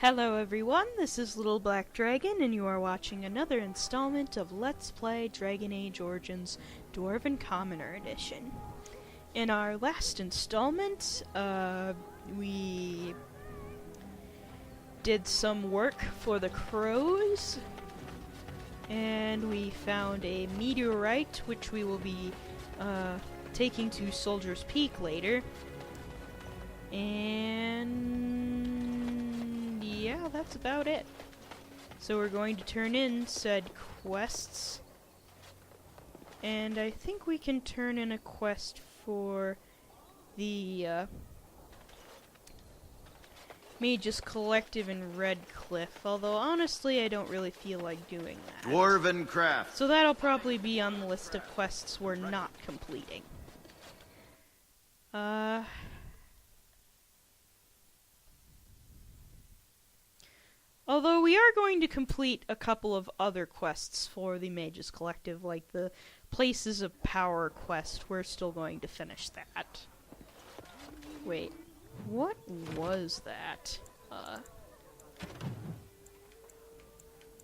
Hello everyone, this is Little Black Dragon, and you are watching another installment of Let's Play Dragon Age Origins Dwarven Commoner Edition. In our last installment, we did some work for the crows, and we found a meteorite, which we will be taking to Soldier's Peak later. And yeah, that's about it. So we're going to turn in said quests. And I think we can turn in a quest for the Mage's Collective in Red Cliff. Although honestly, I don't really feel like doing that. Dwarven craft. So that'll probably be on the list of quests we're not completing. Although we are going to complete a couple of other quests for the Mage's Collective, like the Places of Power quest. We're still going to finish that. Wait, what was that?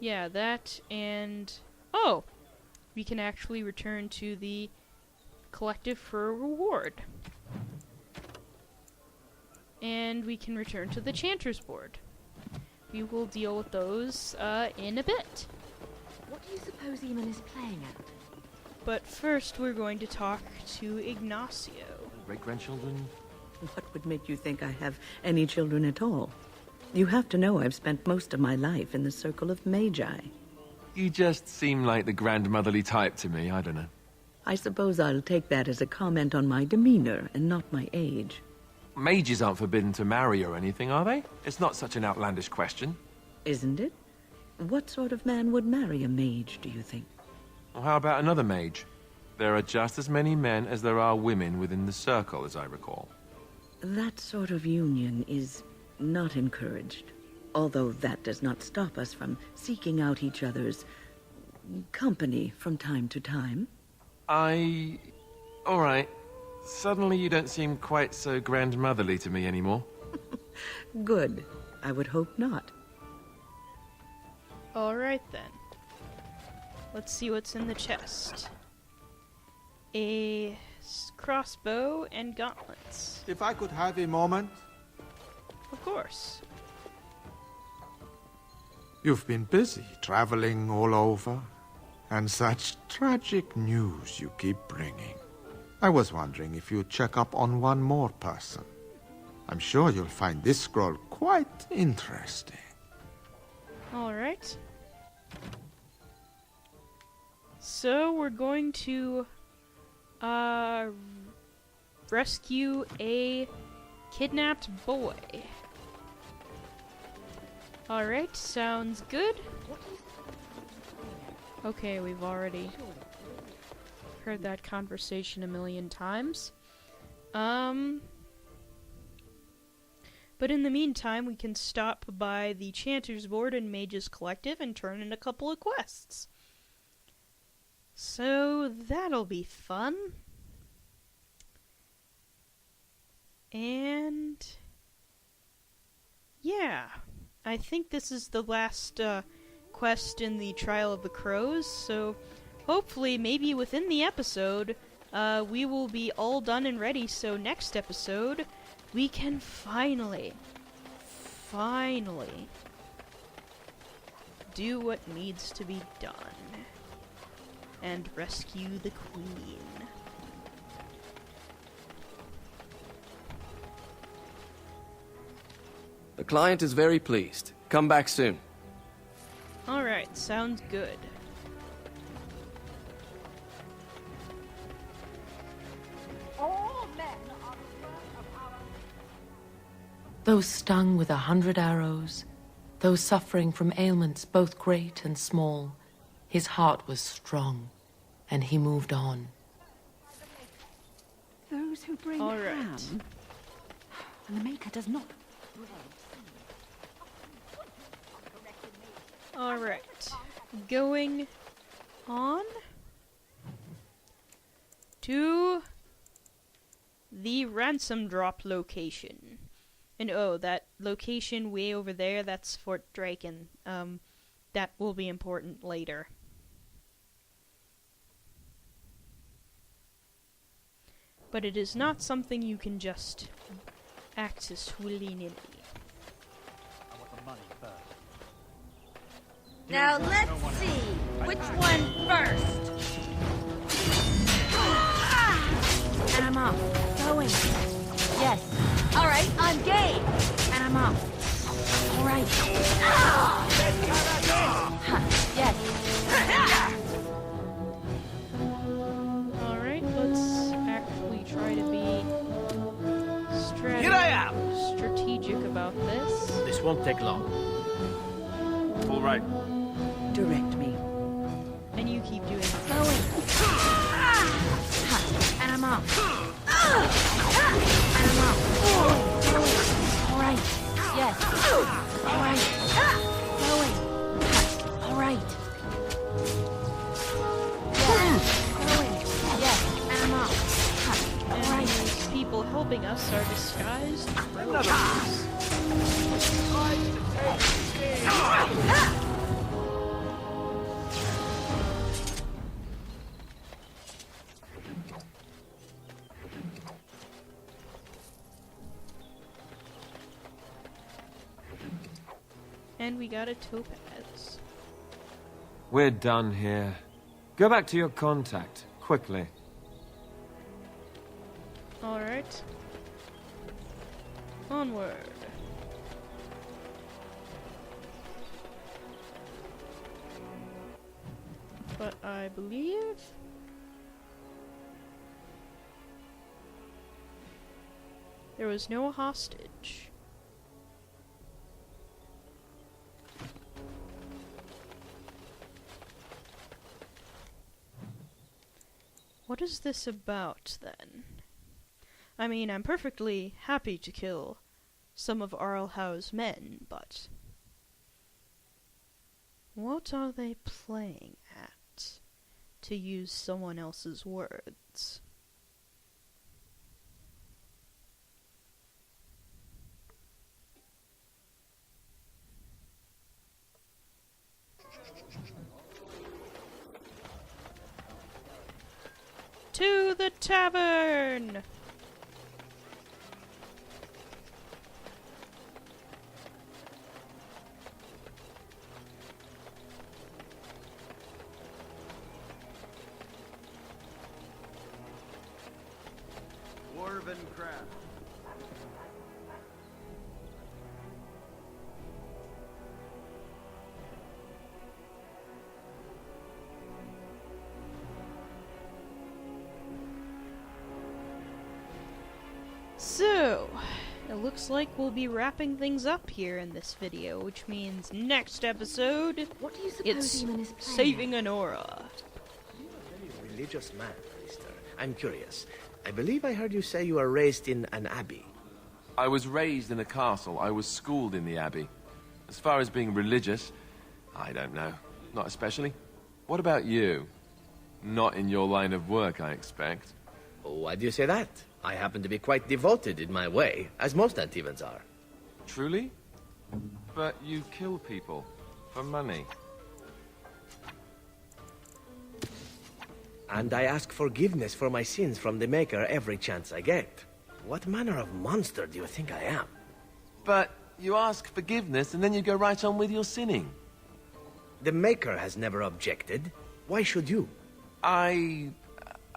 Yeah, that and... Oh! We can actually return to the Collective for a reward. And we can return to the Chanter's Board. We will deal with those in a bit. What do you suppose Eamon is playing at? But first, we're going to talk to Ignacio. Great-grandchildren? What would make you think I have any children at all? You have to know I've spent most of my life in the circle of magi. You just seem like the grandmotherly type to me, I don't know. I suppose I'll take that as a comment on my demeanor and not my age. Mages aren't forbidden to marry or anything, are they? It's not such an outlandish question. Isn't it? What sort of man would marry a mage, do you think? Well, how about another mage? There are just as many men as there are women within the circle, as I recall. That sort of union is not encouraged. Although that does not stop us from seeking out each other's company from time to time. All right. Suddenly you don't seem quite so grandmotherly to me anymore. Good. I would hope not. Alright then. Let's see what's in the chest. A crossbow and gauntlets. If I could have a moment. Of course. You've been busy traveling all over, and such tragic news you keep bringing. I was wondering if you'd check up on one more person. I'm sure you'll find this scroll quite interesting. Alright. So we're going to rescue a kidnapped boy. Alright, sounds good. Okay, we've already heard that conversation a million times. But in the meantime, we can stop by the Chanter's Board and Mage's Collective and turn in a couple of quests. So that'll be fun. And yeah, I think this is the last quest in the Trial of the Crows, so hopefully, maybe within the episode, we will be all done and ready, so next episode, we can finally do what needs to be done and rescue the queen. The client is very pleased. Come back soon. Alright, sounds good. Those stung with 100 arrows, those suffering from ailments both great and small, his heart was strong, and he moved on. Those who bring ham, and the Maker does not. Alright, going on to the ransom drop location. And oh, that location way over there, that's Fort Draken. That will be important later. But it is not something you can just access willy-nilly. I want the money first. Now let's see, which one first? And I'm off. Going. Yes. All right, I'm game. And I'm off. All right. Ha, yes. Alright, let's actually try to be Here I am! strategic about this. This won't take long. All right. Direct me. And you keep doing it. Going. Ha, and I'm off. And I'm off. Going. All right. Yes. All right. Going. All right. Yes. Going. Yes. And I'm off. And All right. these people helping us are disguised criminals. And we got a topaz. We're done here. Go back to your contact, quickly. Alright. Onward. But I believe... there was no hostage. What is this about, then? I mean, I'm perfectly happy to kill some of Arlhau's men, but... what are they playing at, to use someone else's words? To the tavern! Dwarven crab. So, it looks like we'll be wrapping things up here in this video, which means next episode, What do you suppose it's Eamon is playing saving Honora. Very religious man, Priester. I'm curious. I believe I heard you say you were raised in an abbey. I was raised in a castle. I was schooled in the abbey. As far as being religious, I don't know. Not especially. What about you? Not in your line of work, I expect. Oh, why do you say that? I happen to be quite devoted in my way, as most Antivans are. Truly? But you kill people for money. And I ask forgiveness for my sins from the Maker every chance I get. What manner of monster do you think I am? But you ask forgiveness and then you go right on with your sinning. The Maker has never objected. Why should you? I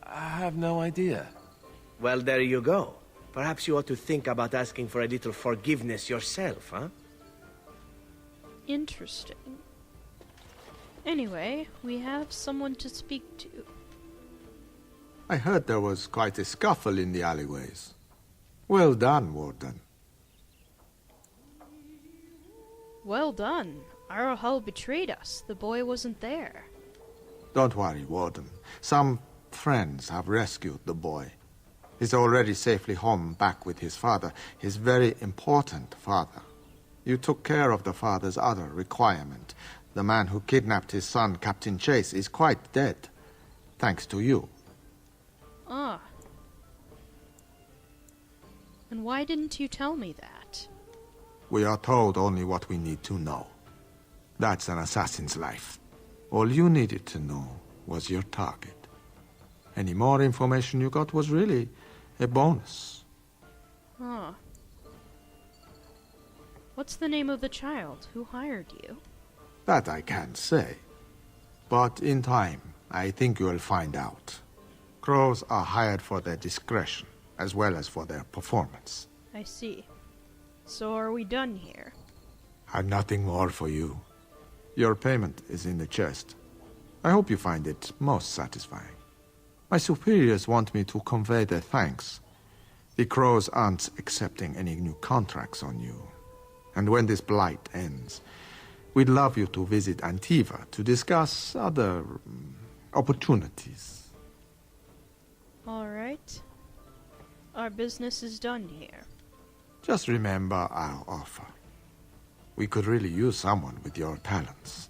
have no idea. Well, there you go. Perhaps you ought to think about asking for a little forgiveness yourself, huh? Interesting. Anyway, we have someone to speak to. I heard there was quite a scuffle in the alleyways. Well done, Warden. Well done. Arahal betrayed us. The boy wasn't there. Don't worry, Warden. Some friends have rescued the boy. He's already safely home back with his father, his very important father. You took care of the father's other requirement. The man who kidnapped his son, Captain Chase, is quite dead. Thanks to you. Ah. And why didn't you tell me that? We are told only what we need to know. That's an assassin's life. All you needed to know was your target. Any more information you got was really a bonus. Huh. What's the name of the child? Who hired you? That I can't say. But in time, I think you'll find out. Crows are hired for their discretion, as well as for their performance. I see. So are we done here? I've nothing more for you. Your payment is in the chest. I hope you find it most satisfying. My superiors want me to convey their thanks. The Crows aren't accepting any new contracts on you. And when this blight ends, we'd love you to visit Antiva to discuss other opportunities. All right. Our business is done here. Just remember our offer. We could really use someone with your talents.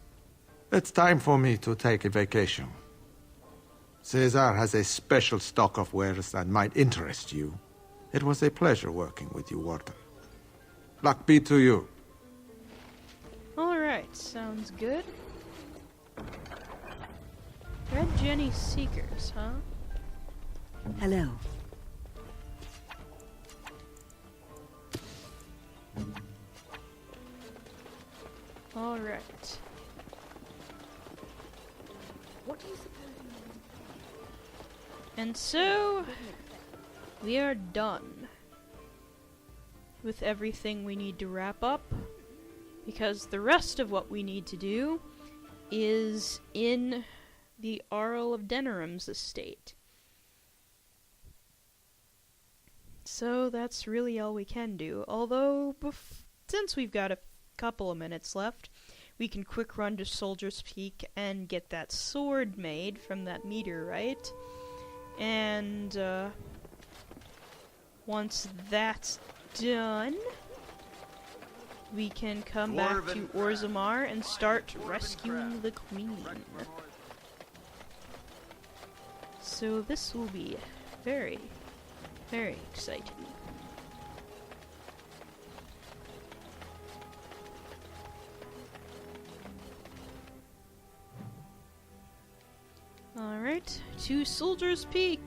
It's time for me to take a vacation. Caesar has a special stock of wares that might interest you. It was a pleasure working with you, Warden. Luck be to you. Alright, sounds good. Red Jenny Seekers, huh? Hello. Alright. What do you suppose? And so, we are done with everything we need to wrap up, because the rest of what we need to do is in the Arl of Denerim's estate. So that's really all we can do, although since we've got a couple of minutes left, we can quick run to Soldier's Peak and get that sword made from that meteorite. And once that's done, we can come back to Orzammar and start rescuing the queen. So this will be very, very exciting. Alright, to Soldier's Peak,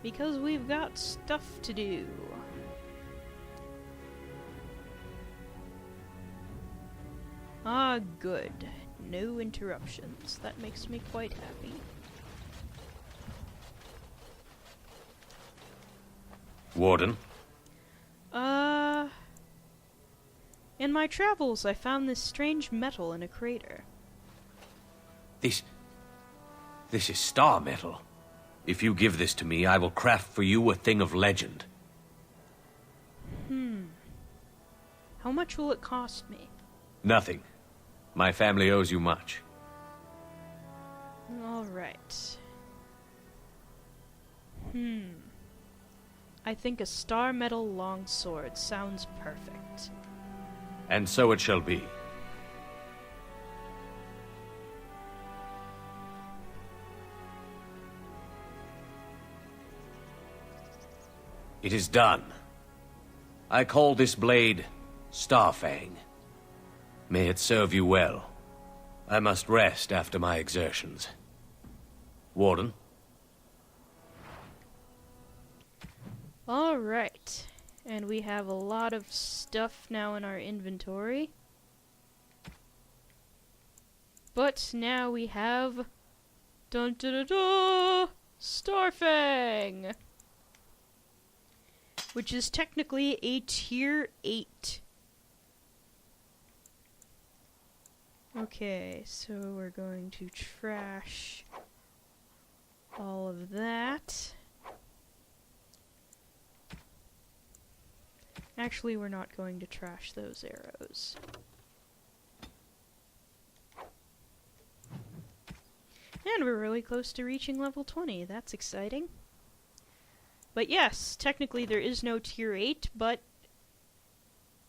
because we've got stuff to do. Ah, good. No interruptions. That makes me quite happy. Warden? In my travels, I found this strange metal in a crater. This is star metal. If you give this to me, I will craft for you a thing of legend. How much will it cost me? Nothing. My family owes you much. Alright. I think a star metal longsword sounds perfect. And so it shall be. It is done. I call this blade Starfang. May it serve you well. I must rest after my exertions. Warden? Alright. And we have a lot of stuff now in our inventory. But now we have... Dun dun dun dun! Starfang! Which is technically a tier 8. Okay, so we're going to trash all of that. Actually, we're not going to trash those arrows. And we're really close to reaching level 20. That's exciting. But yes, technically there is no tier 8, but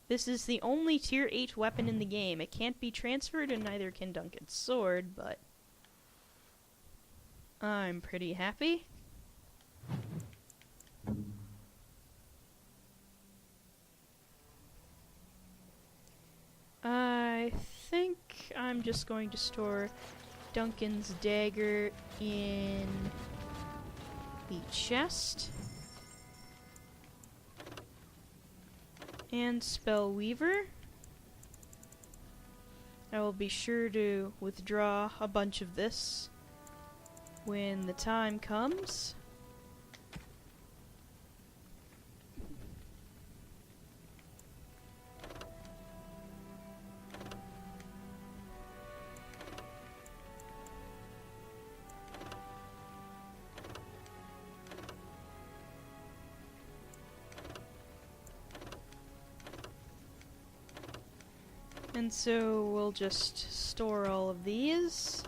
this is the only tier 8 weapon in the game. It can't be transferred, and neither can Duncan's sword, but I'm pretty happy. I think I'm just going to store Duncan's dagger in the chest. And Spellweaver. I will be sure to withdraw a bunch of this when the time comes. And so we'll just store all of these.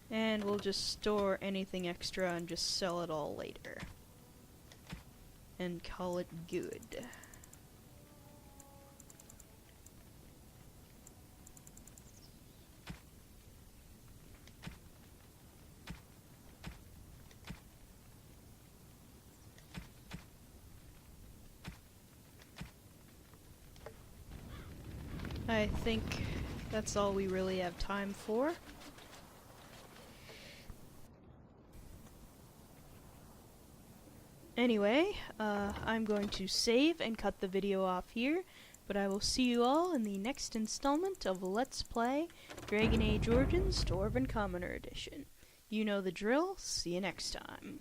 And we'll just store anything extra and just sell it all later. And call it good. I think that's all we really have time for. Anyway, I'm going to save and cut the video off here, but I will see you all in the next installment of Let's Play Dragon Age Origins Dwarven Commoner Edition. You know the drill. See you next time.